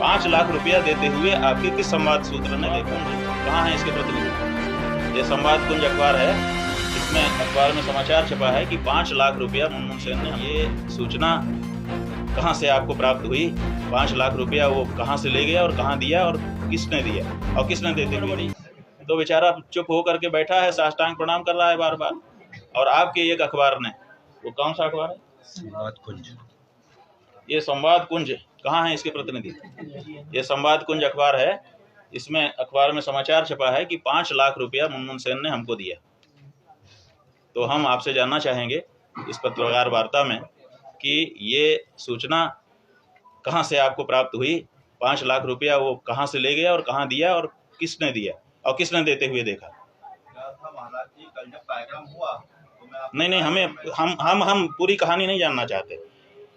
5 लाख रुपया देते हुए आपके किस संवाद सूत्र ने देखा? कहाँ है इसके प्रतिनिधि? ये संवाद कुंज अखबार है, इसमें अखबार में समाचार छपा है कि 5 लाख रुपया मनमोहन सेन ने। ये सूचना कहाँ से आपको प्राप्त हुई? 5 लाख रुपया वो कहाँ से ले गया और कहाँ दिया और किसने दिया और किसने देते हुए? तो बेचारा चुप होकर के बैठा है, साष्टांग प्रणाम कर रहा है बार बार। और आपके एक अखबार ने, वो कौन सा अखबार है? संवाद कुंज। ये संवाद कुंज कहाँ है इसके प्रतिनिधि? ये संवाद कुंज अखबार है, इसमें अखबार में समाचार छपा है कि 5 लाख रुपया मनमोहन सेन ने हमको दिया। तो हम आपसे जानना चाहेंगे इस पत्रकार वार्ता में कि ये सूचना कहाँ से आपको प्राप्त हुई? 5 लाख रुपया वो कहाँ से ले गया और कहाँ दिया और किसने दिया और किसने देते हुए देखा? महाराज जी, कल जब कार्यक्रम हुआ तो मैं नहीं, हम पूरी कहानी नहीं जानना चाहते।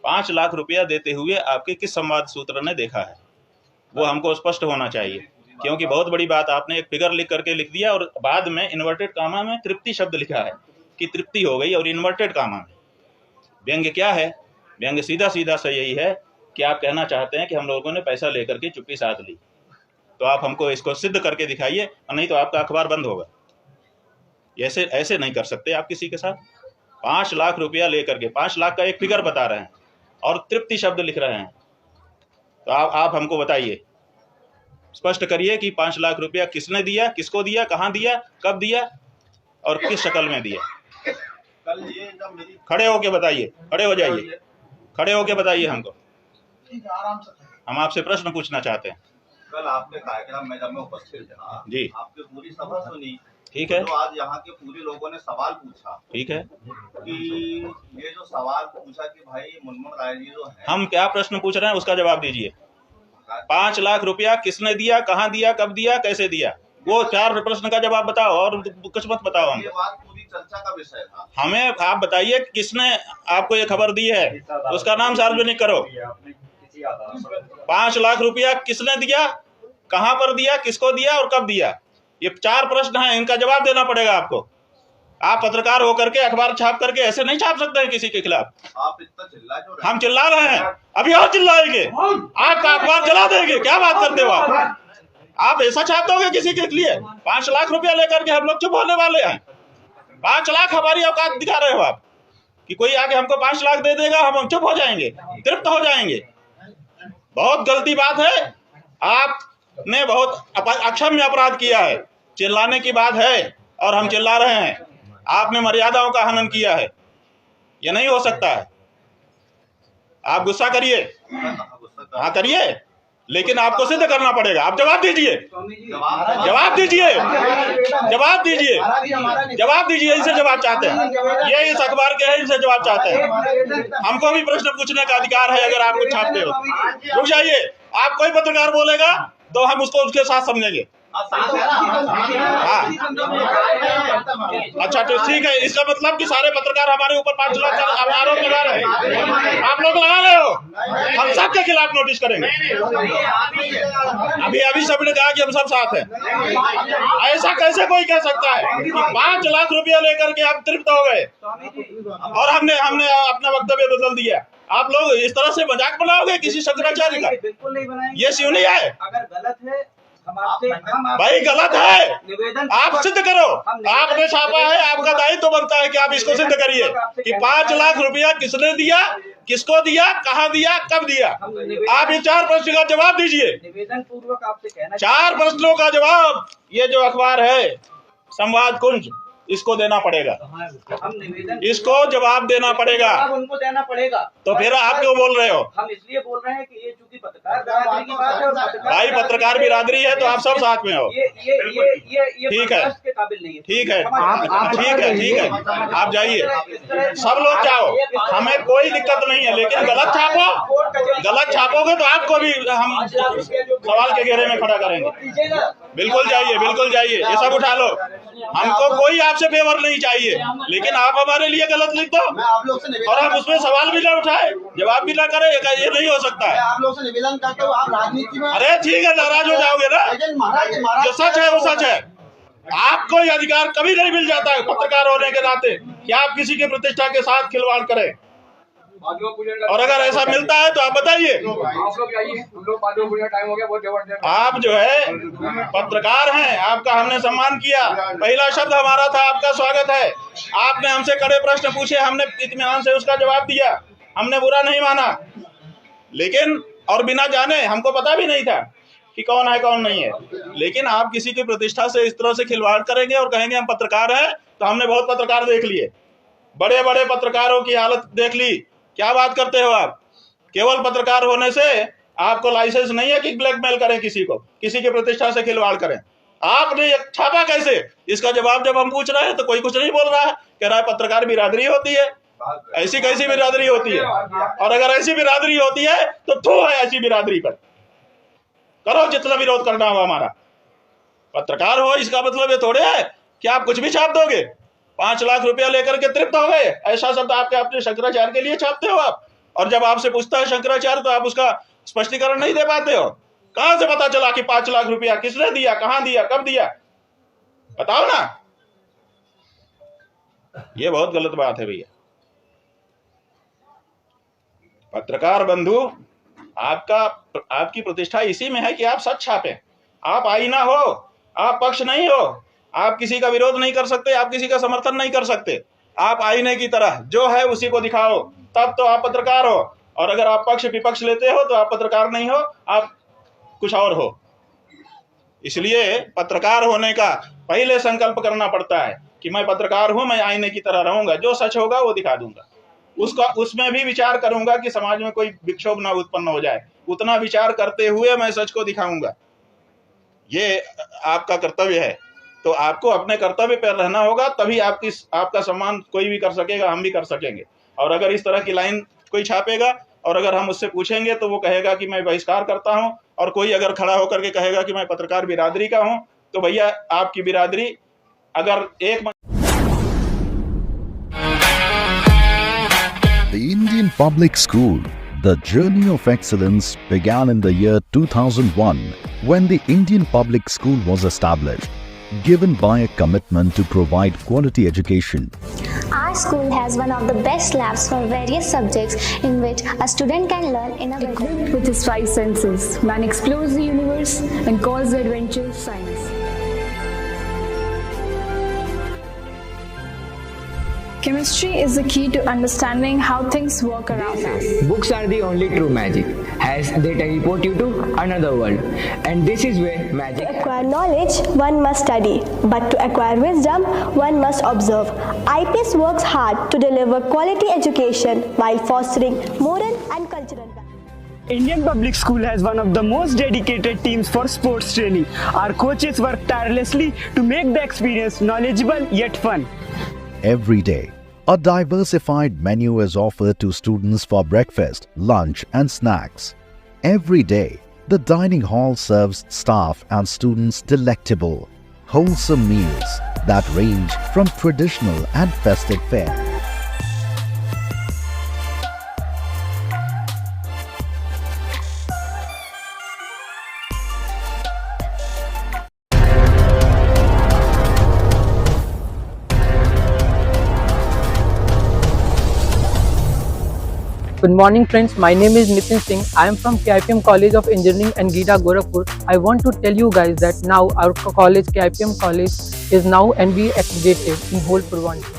5 लाख रुपया देते हुए आपके किस संवाद सूत्र ने देखा है, वो हमको स्पष्ट होना चाहिए। क्योंकि बहुत बड़ी बात, आपने एक फिगर लिख करके लिख दिया और बाद में इन्वर्टेड कामा में तृप्ति शब्द लिखा है कि तृप्ति हो गई, और इन्वर्टेड कामा में व्यंग्य क्या है? व्यंग्य सीधा सीधा से यही है कि आप कहना चाहते हैं कि हम लोगों ने पैसा लेकर के चुप्पी साध ली। तो आप हमको इसको सिद्ध करके दिखाइए, नहीं तो आपका अखबार बंद होगा। ऐसे नहीं कर सकते आप किसी के साथ। 5 लाख रुपया लेकर के, 5 लाख का एक फिगर बता रहे हैं और तृप्ति शब्द लिख रहे हैं। तो आप हमको बताइए, स्पष्ट करिए कि 5 लाख रुपया किसने दिया, किसको दिया, कहाँ दिया, कब दिया और किस शक्ल में दिया? कल ये जब मेरी खड़े होके बताइए, खड़े हो जाइए, खड़े होके बताइए हमको। आराम से हम आपसे प्रश्न पूछना चाहते हैं। कल आपके कार्यक्रम में जब मैं उपस्थित था जी, आपकी पूरी सभा सुनी। ठीक है। तो आज यहाँ के पूरे लोगों ने सवाल पूछा, ठीक है कि ये जो सवाल पूछा कि भाई मनमोहन राय जी जो है, हम क्या प्रश्न पूछ रहे हैं उसका जवाब दीजिए। 5 लाख रुपया किसने दिया, कहाँ दिया, कब दिया, कैसे दिया? वो 4 प्रश्न का जवाब बताओ और कुछ मत बताओ। हम ये बात पूरी चर्चा का विषय था। हमें आप बताइए किसने आपको ये खबर दी है, उसका नाम सार्वजनिक करो। 5 लाख रुपया किसने दिया, कहाँ पर दिया, किसको दिया और कब दिया? ये 4 प्रश्न हैं, इनका जवाब देना पड़ेगा आपको। आप पत्रकार होकर के अखबार छाप करके ऐसे नहीं छाप सकते हैं किसी के खिलाफ। आप इतना चिल्ला क्यों रहे हैं? हम चिल्ला रहे हैं, अभी और चिल्लाएंगे, आपका अखबार जला देंगे। क्या बात करते हो आप ऐसा छाप दोगे किसी के लिए? 5 लाख रुपया लेकर के हम लोग चुप होने वाले हैं? 5 लाख हमारी औकात दिखा रहे हो आप कि कोई आके हमको 5 लाख दे देगा, हम चुप हो जाएंगे, तृप्त हो जाएंगे? बहुत गलती बात है, आपने बहुत अक्षम्य अपराध किया है। चिल्लाने की बात है और हम चिल्ला रहे हैं, आपने मर्यादाओं का हनन किया है। ये नहीं हो सकता है। आप गुस्सा करिए, हाँ करिए, लेकिन आपको सिद्ध करना पड़ेगा। आप जवाब दीजिए, जवाब दीजिए, जवाब दीजिए, जवाब दीजिए। इनसे जवाब चाहते हैं, ये इस अखबार के हैं, इनसे जवाब चाहते हैं। हमको भी प्रश्न पूछने का अधिकार है अगर आप कुछ छापते हो। रुक जाइए, आप कोई पत्रकार बोलेगा तो हम उसको उसके साथ समझेंगे। हाँ अच्छा, तो ठीक है। इसका मतलब कि सारे पत्रकार हमारे ऊपर 5 लाख का आरोप लगा रहे हैं। आप लोग लगा रहे हो, हम सबके खिलाफ नोटिस करेंगे। अभी सबने कहा कि हम सब साथ हैं। ऐसा कैसे कोई कह सकता है कि 5 लाख रुपया लेकर के आप तृप्त हो गए और हमने अपना वक्तव्य बदल दिया? आप लोग इस तरह से मजाक बनाओगे किसी शंकराचार्य का? बिल्कुल नहीं बनाएंगे। ये क्यों नहीं है? अगर गलत है भाई गलत है, आप सिद्ध करो। आपने छापा है, आपका दायित्व बनता है कि आप इसको सिद्ध करिए कि 5 लाख रुपया किसने दिया, किसको दिया, कहाँ दिया, कब दिया। आप ये 4 प्रश्न का जवाब दीजिए। निवेदन पूर्वक आपसे कहना, 4 प्रश्नों का जवाब ये जो अखबार है संवाद कुंज, इसको देना पड़ेगा। हम निवेदन, इसको जवाब देना पड़ेगा। अब उनको देना पड़ेगा। तो फिर आप क्यों बोल रहे हो? हम इसलिए बोल रहे हैं कि ये चूंकि पत्रकार बिरादरी की बात है और भाई पत्रकार बिरादरी है तो आप सब साथ में हो। ये ठीक है, बर्दाश्त के काबिल नहीं है। ठीक है, ठीक है, आप जाइए, सब लोग जाओ, हमें कोई दिक्कत नहीं है। लेकिन गलत छापोगे तो आपको भी हम सवाल के घेरे में खड़ा करेंगे। बिल्कुल जाइए, बिल्कुल जाइए, ये सब उठा लो। हमको कोई आपसे फेवर नहीं चाहिए, लेकिन आप हमारे लिए गलत लिख दो और हम उसमें सवाल भी ना उठाए, जवाब भी ना करें, ये नहीं हो सकता है। आप लोग से निवेदन करते हो, आप राजनीति में, अरे ठीक है, नाराज हो जाओगे ना, जो सच है वो सच है। आपको ये अधिकार कभी नहीं मिल जाता है पत्रकार होने के नाते कि आप किसी के प्रतिष्ठा के साथ खिलवाड़ करें। और अगर ऐसा मिलता है तो आप बताइए। आप जो है पत्रकार हैं, आपका हमने सम्मान किया, पहला शब्द हमारा था आपका स्वागत है। आपने हमसे कड़े प्रश्न पूछे, हमने इत्मीनान से उसका जवाब दिया, हमने बुरा नहीं माना। लेकिन और बिना जाने, हमको पता भी नहीं था कि कौन है कौन नहीं है, लेकिन आप किसी की प्रतिष्ठा से इस तरह से खिलवाड़ करेंगे और कहेंगे हम पत्रकार हैं। तो हमने बहुत पत्रकार देख लिए, बड़े बड़े पत्रकारों की हालत देख ली। क्या बात करते हो आप? केवल पत्रकार होने से आपको लाइसेंस नहीं है कि ब्लैकमेल करें किसी को, किसी की प्रतिष्ठा से खिलवाड़ करें। आपने छापा कैसे? इसका जवाब जब हम पूछ रहे हैं तो कोई कुछ नहीं बोल रहा है, कह रहा है पत्रकार बिरादरी होती है। ऐसी कैसी बिरादरी होती है? और अगर ऐसी बिरादरी होती है तो थू है ऐसी बिरादरी पर। करो जितना विरोध करना हो हमारा। पत्रकार हो इसका मतलब ये थोड़े है कि आप कुछ भी छाप दोगे। 5 लाख रुपया लेकर के तृप्त हो गए, ऐसा शब्द आपके अपने शंकराचार्य के लिए छापते हो आप। और जब आपसे पूछता है शंकराचार्य तो आप उसका स्पष्टीकरण नहीं दे पाते हो। कहां से पता चला कि 5 लाख रुपया किसने दिया, कहां दिया, कब दिया? बताओ ना। ये बहुत गलत बात है भैया। पत्रकार बंधु, आपकी प्रतिष्ठा इसी में है कि आप सच छापें। आप आईना हो, आप पक्ष नहीं हो, आप किसी का विरोध नहीं कर सकते, आप किसी का समर्थन नहीं कर सकते। आप आईने की तरह जो है उसी को दिखाओ, तब तो आप पत्रकार हो। और अगर आप पक्ष विपक्ष लेते हो तो आप पत्रकार नहीं हो, आप कुछ और हो। इसलिए पत्रकार होने का पहले संकल्प करना पड़ता है कि मैं पत्रकार हूं, मैं आईने की तरह रहूंगा, जो सच होगा वो दिखा दूंगा। उसमें भी विचार करूंगा कि समाज में कोई विक्षोभ ना उत्पन्न हो जाए, उतना विचार करते हुए मैं सच को दिखाऊंगा। ये आपका कर्तव्य है। तो आपको अपने कर्तव्य पर रहना होगा, तभी आपका सम्मान कोई भी कर सकेगा, हम भी कर सकेंगे। और अगर इस तरह की लाइन कोई छापेगा और अगर हम उससे पूछेंगे तो वो कहेगा कि मैं बहिष्कार करता हूं, और कोई अगर खड़ा होकर के कहेगा कि मैं पत्रकार बिरादरी का हूं, तो भैया आपकी बिरादरी अगर एक The Indian Public School. The journey of excellence began in the year 2001 when the Indian Public School was established, given by a commitment to provide quality education. Our school has one of the best labs for various subjects in which a student can learn in a Equipped with his 5 senses, man explores the universe and calls the adventure science. Chemistry is the key to understanding how things work around us. Books are the only true magic, as they teleport you to another world. And this is where magic. To acquire knowledge, one must study, but to acquire wisdom, one must observe. IPS works hard to deliver quality education while fostering moral and cultural values. Indian Public School has one of the most dedicated teams for sports training. Our coaches work tirelessly to make the experience knowledgeable yet fun. Every day, a diversified menu is offered to students for breakfast, lunch, and snacks. Every day, the dining hall serves staff and students delectable, wholesome meals that range from traditional and festive fare. Good morning friends, my name is Nitin Singh. I am from KIPM College of Engineering and Gita Gorakhpur. I want to tell you guys that now our college, KIPM College, is now NBA accredited in whole Purvanchal.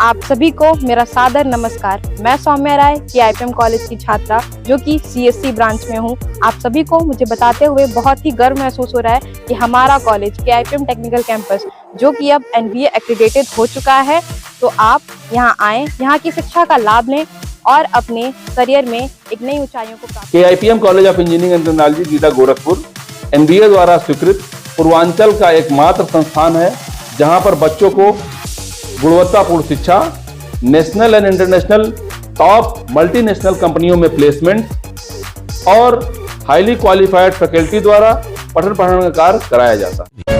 आप सभी को मेरा सादर नमस्कार। मैं सौम्या राय KIPM college की छात्रा जो कि CSC ब्रांच में हूँ। आप सभी को मुझे बताते हुए बहुत ही गर्व महसूस हो रहा है कि हमारा कॉलेज KIPM टेक्निकल कैंपस जो कि अब NBA एक्रेडिटेड हो चुका है। तो आप यहाँ आएँ, यहाँ की शिक्षा का लाभ लें और अपने करियर में एक नई ऊंचाइयों को प्राप्त। KIPM college of engineering and technology Gita Gorakhpur NBA द्वारा स्वीकृत पूर्वांचल का एकमात्र संस्थान है जहां पर बच्चों को गुणवत्तापूर्ण शिक्षा, national and international top multinational कंपनियों में प्लेसमेंट और हाईली क्वालिफाइड फैकल्टी द्वारा पठन पाठन का कार्य कराया जाता है।